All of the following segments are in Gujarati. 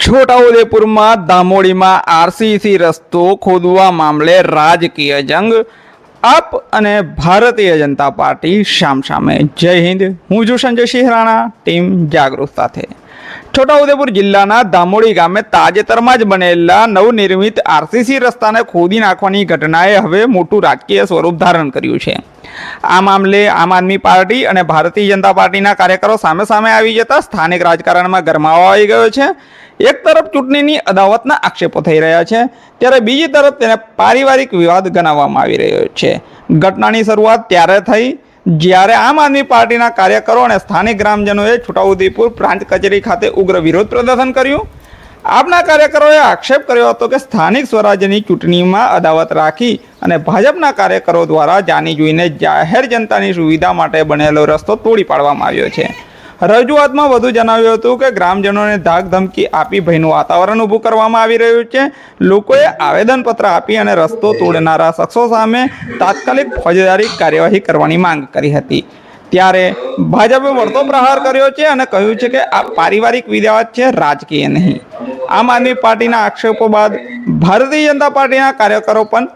છોટાઉદેપુરમાં દામોડીમાં આરસીસી રસ્તો ખોદવા મામલે રાજકીય જંગ, આપ અને ભારતીય જનતા પાર્ટી સામસામે। જય હિન્દ, હું છું સંજય રાણા, ટીમ જાગૃત સાથે। છોટાઉદેપુર જિલ્લાના દામોડી ગામે તાજેતરમાં જ બનેલા નવનિર્મિત આરસીસી રસ્તાને ખોદી નાખવાની ઘટનાએ હવે મોટું રાજકીય સ્વરૂપ ધારણ કર્યું છે। આ મામલે આમ આદમી પાર્ટી અને ભારતીય જનતા પાર્ટીના કાર્યકરો સામે સામે આવી જતા સ્થાનિક રાજકારણમાં ગરમાવો આવી ગયો છે। એક તરફ ચૂંટણીની અદાવતના આક્ષેપો થઈ રહ્યા છે, ત્યારે બીજી તરફ તેને પારિવારિક વિવાદ ગણાવવામાં આવી રહ્યો છે। ઘટનાની શરૂઆત ત્યારે થઈ જ્યારે આમ આદમી પાર્ટીના કાર્યકરો અને સ્થાનિક ગ્રામજનોએ છોટાઉદેપુર પ્રાંત કચેરી ખાતે ઉગ્ર વિરોધ પ્રદર્શન કર્યું। આપના કાર્યકરોએ આક્ષેપ કર્યો હતો કે સ્થાનિક સ્વરાજ્યની ચૂંટણીમાં અદાવત રાખી અને ભાજપના કાર્યકરો દ્વારા જાણી જોઈને જાહેર જનતાની સુવિધા માટે બનેલો રસ્તો તોડી પાડવામાં આવ્યો છે। રજૂઆતમાં વધુ જણાવ્યું હતું કે ગ્રામજનોને ધાક ધમકી આપી ભયનું વાતાવરણ ઊભું કરવામાં આવી રહ્યું છે। લોકોએ આવેદનપત્ર આપી અને રસ્તો તોડનારા શખ્સો સામે તાત્કાલિક ફોજદારી કાર્યવાહી કરવાની માંગ કરી હતી। ત્યારે ભાજપે વળતો પ્રહાર કર્યો છે અને કહ્યું છે કે આ પારિવારિક વિવાદ છે, રાજકીય નહીં। આમ આદમી પાર્ટીના આક્ષેપો બાદ ભારતીય જનતા પાર્ટીના કાર્યકરો પણ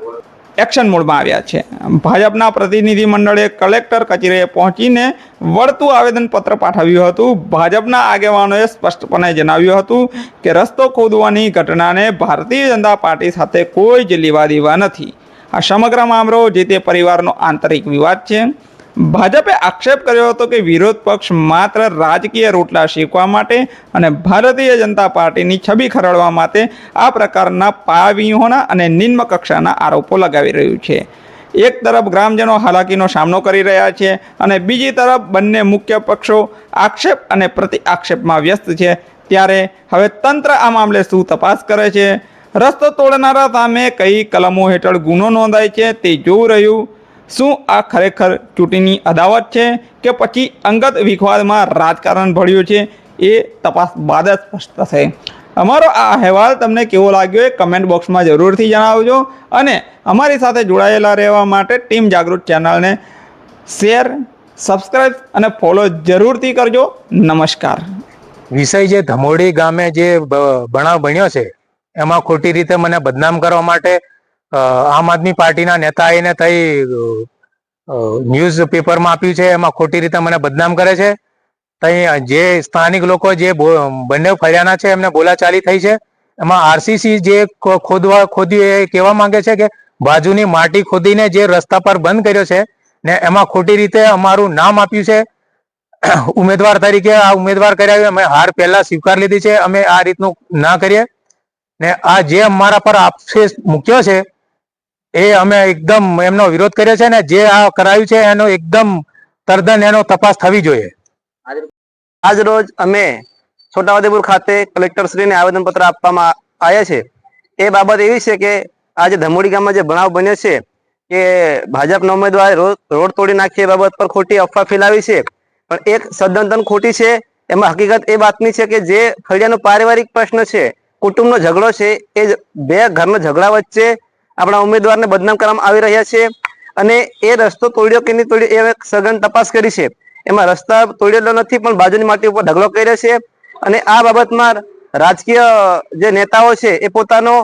એક્શન મોડમાં આવ્યા છે। ભાજપના પ્રતિનિધિ મંડળે કલેક્ટર કચેરીએ પહોંચીને વળતું આવેદનપત્ર પાઠવ્યું હતું। ભાજપના આગેવાનોએ સ્પષ્ટપણે જણાવ્યું હતું કે રસ્તો ખોદવાની ઘટનાને ભારતીય જનતા પાર્ટી સાથે કોઈ જ લેવા દેવા નથી। આ સમગ્ર મામલો જે તે પરિવારનો આંતરિક વિવાદ છે। ભાજપે આક્ષેપ કર્યો હતો કે વિરોધ પક્ષ માત્ર રાજકીય રોટલા શેકવા માટે અને ભારતીય જનતા પાર્ટીની છબી ખરડવા માટે આ પ્રકારના પાયાવિહોણા અને નિમ્ન કક્ષાના આરોપો લગાવી રહ્યું છે। એક તરફ ગ્રામજનો હાલાકીનો સામનો કરી રહ્યા છે અને બીજી તરફ બંને મુખ્ય પક્ષો આક્ષેપ અને પ્રતિ આક્ષેપમાં વ્યસ્ત છે। ત્યારે હવે તંત્ર આ મામલે શું તપાસ કરે છે, રસ્તો તોડનારા સામે કઈ કલમો હેઠળ ગુનો નોંધાય છે તે જોવું રહ્યું। શું આ ખરેખર ચૂંટણીની અદાવત છે કે પછી અંગત વિવાદમાં રાજકારણ ભળ્યું છે, એ તપાસ બાદ જ સ્પષ્ટ થશે। અમારો આ અહેવાલ તમને કેવો લાગ્યો એ કમેન્ટ બોક્સમાં જરૂરથી જણાવજો અને અમારી સાથે જોડાયેલા રહેવા માટે ટીમ જાગૃત ચેનલને શેર, સબસ્ક્રાઈબ અને ફોલો જરૂરથી કરજો। નમસ્કાર। વિષય જે ધમોડી ગામે જે બનાવ બન્યો છે એમાં ખોટી રીતે મને બદનામ કરવા માટે આમ આદમી પાર્ટીના નેતાએ થઈ ન્યૂઝ પેપરમાં આપ્યું છે, એમાં ખોટી રીતે મને બદનામ કરે છે। ત્યાં જે સ્થાનિક લોકો જે બંને ફરિયાના છે એમને બોલાચાલી થઈ છે। એમાં આરસીસી જે ખોદ્યું એ કહેવા માંગે છે કે બાજુની માટી ખોદીને જે રસ્તા પર બંધ કર્યો છે ને એમાં ખોટી રીતે અમારું નામ આપ્યું છે ઉમેદવાર તરીકે। આ ઉમેદવાર કર્યા અમે હાર પહેલા સ્વીકાર લીધી છે, અમે આ રીતનું ના કરીએ ને આ જે અમારા પર આક્ષેપ મૂક્યો છે એ અમે એકદમ એમનો વિરોધ કર્યો છે ને જે આ કરાયું છે એનો એકદમ તદ્દન એનો તપાસ થવી જોઈએ। આજ રોજ અમે છોટાઉદેપુર ખાતે કલેક્ટરશ્રીને આવેદનપત્ર આપવામાં આવ્યા છે। એ બાબત એવી છે કે આજે ધમોડી ગામમાં જે બનાવ બન્યો છે કે ભાજપના ઉમેદવારે રોડ તોડી નાખી એ બાબત પર ખોટી અફવા ફેલાવી છે, પણ એક સદંતર ખોટી છે। એમાં હકીકત એ વાતની છે કે જે ફળિયાનો પારિવારિક પ્રશ્ન છે, કુટુંબનો ઝઘડો છે, એ બે ઘરના ઝઘડા વચ્ચે આપણા ઉમેદવારને બદનામ કરવામાં આવી રહ્યા છે અને એ રસ્તો તોડ્યો કે નહીં તોડ્યો એ સઘન તપાસ કરી છે। એમાં રસ્તા તોડેલો નથી પણ બાજુની માટી ઉપર ઢગલો કર્યો છે અને આ બાબતમાં રાજકીય જે નેતાઓ છે એ પોતાનો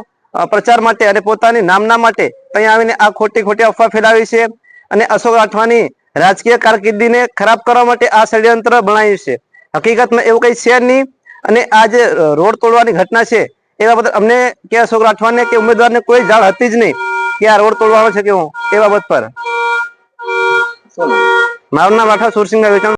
પ્રચાર માટે અને પોતાની નામના માટે ત્યાં આવીને આ ખોટી અફવા ફેલાવી છે અને અશોક રાઠવાની રાજકીય કારકિર્દીને ખરાબ કરવા માટે આ ષડયંત્ર બનાવ્યું છે। હકીકતમાં એવું કંઈ છે નહીં અને આ જે રોડ તોડવાની ઘટના છે એ બાબત અમને કે અશોક રાઠવાને કે ઉમેદવારને કોઈ જાણ હતી જ નહીં કે આ રોડ તોડવાનો છે કે હું એ બાબત પર। મારું નામ રાઠવા સુરસિંહ વેચાણ।